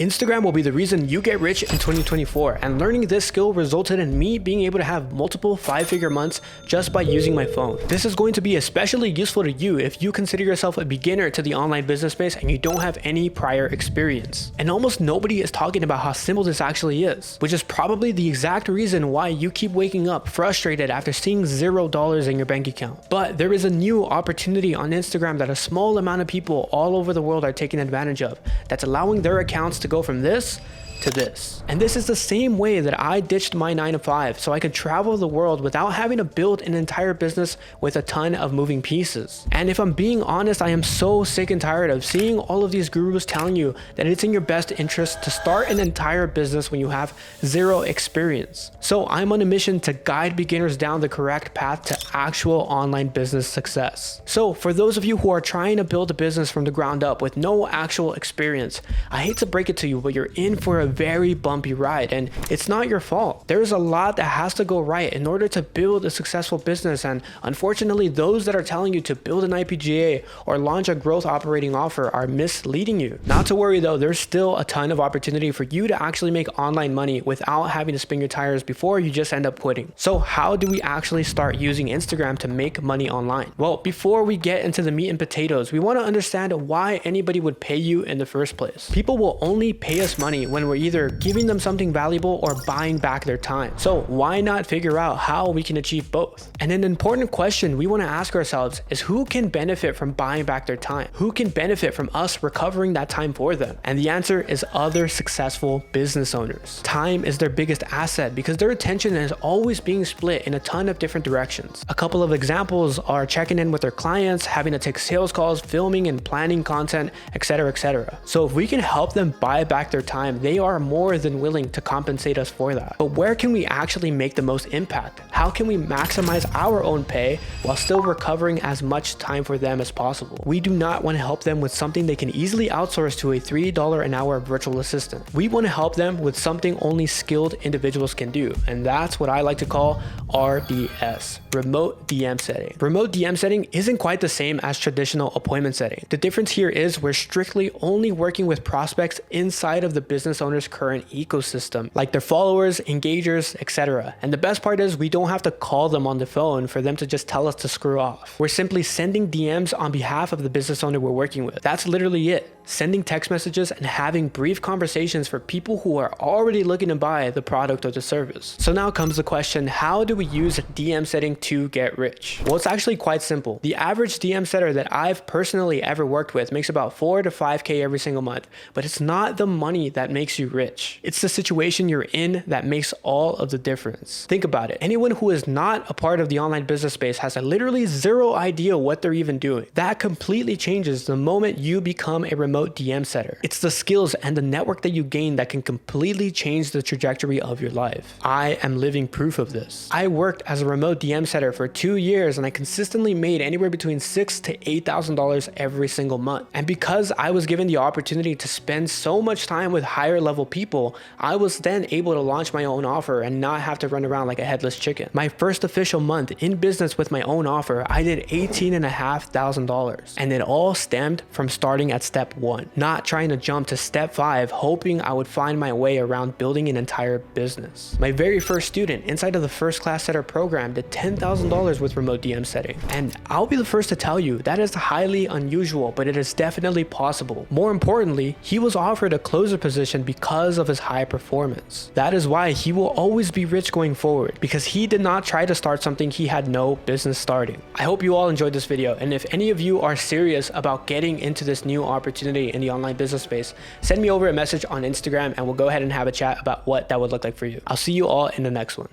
Instagram will be the reason you get rich in 2024, and learning this skill resulted in me being able to have multiple 5-figure months just by using my phone. This is going to be especially useful to you if you consider yourself a beginner to the online business space and you don't have any prior experience. And almost nobody is talking about how simple this actually is, which is probably the exact reason why you keep waking up frustrated after seeing $0 in your bank account. But there is a new opportunity on Instagram that a small amount of people all over the world are taking advantage of, that's allowing their accounts to go from this to this. And this is the same way that I ditched my 9-to-5 so I could travel the world without having to build an entire business with a ton of moving pieces. And if I'm being honest, I am so sick and tired of seeing all of these gurus telling you that it's in your best interest to start an entire business when you have zero experience. So I'm on a mission to guide beginners down the correct path to actual online business success. So for those of you who are trying to build a business from the ground up with no actual experience, I hate to break it to you, but you're in for a very bumpy ride, and it's not your fault. There's a lot that has to go right in order to build a successful business, and unfortunately those that are telling you to build an IPGA or launch a growth operating offer are misleading you. Not to worry though, there's still a ton of opportunity for you to actually make online money without having to spin your tires before you just end up quitting. So how do we actually start using Instagram to make money online? Well, before we get into the meat and potatoes, we want to understand why anybody would pay you in the first place. People will only pay us money when we're either giving them something valuable or buying back their time. So why not figure out how we can achieve both? And an important question we want to ask ourselves is, who can benefit from buying back their time? Who can benefit from us recovering that time for them? And the answer is other successful business owners. Time is their biggest asset because their attention is always being split in a ton of different directions. A couple of examples are checking in with their clients, having to take sales calls, filming and planning content, etc., etc. So if we can help them buy back their time, they are more than willing to compensate us for that. But where can we actually make the most impact? How can we maximize our own pay while still recovering as much time for them as possible? We do not want to help them with something they can easily outsource to a $3 an hour virtual assistant. We want to help them with something only skilled individuals can do, and that's what I like to call RDS, remote DM setting. Remote DM setting isn't quite the same as traditional appointment setting. The difference here is we're strictly only working with prospects inside of the business owner's current ecosystem, like their followers, engagers, etc. And the best part is we don't have to call them on the phone for them to just tell us to screw off. We're simply sending DMs on behalf of the business owner we're working with. That's literally it. Sending text messages and having brief conversations for people who are already looking to buy the product or the service. So now comes the question, how do we use DM setting to get rich? Well, it's actually quite simple. The average DM setter that I've personally ever worked with makes about 4 to 5K every single month, but it's not the money that makes you rich. It's the situation you're in that makes all of the difference. Think about it. Anyone who is not a part of the online business space has literally zero idea what they're even doing. That completely changes the moment you become a remote DM setter. It's the skills and the network that you gain that can completely change the trajectory of your life. I am living proof of this. I worked as a remote DM setter for 2 years and I consistently made anywhere between $6,000 to $8,000 every single month. And because I was given the opportunity to spend so much time with higher level people, I was then able to launch my own offer and not have to run around like a headless chicken. My first official month in business with my own offer, I did $18,500. And it all stemmed from starting at step 1, not trying to jump to step 5, hoping I would find my way around building an entire business. My very first student inside of the First Class Setter program did $10,000 with remote DM setting. And I'll be the first to tell you that is highly unusual, but it is definitely possible. More importantly, he was offered a closer position because of his high performance. That is why he will always be rich going forward, because he did not try to start something he had no business starting. I hope you all enjoyed this video, and if any of you are serious about getting into this new opportunity in the online business space, send me over a message on Instagram and we'll go ahead and have a chat about what that would look like for you. I'll see you all in the next one.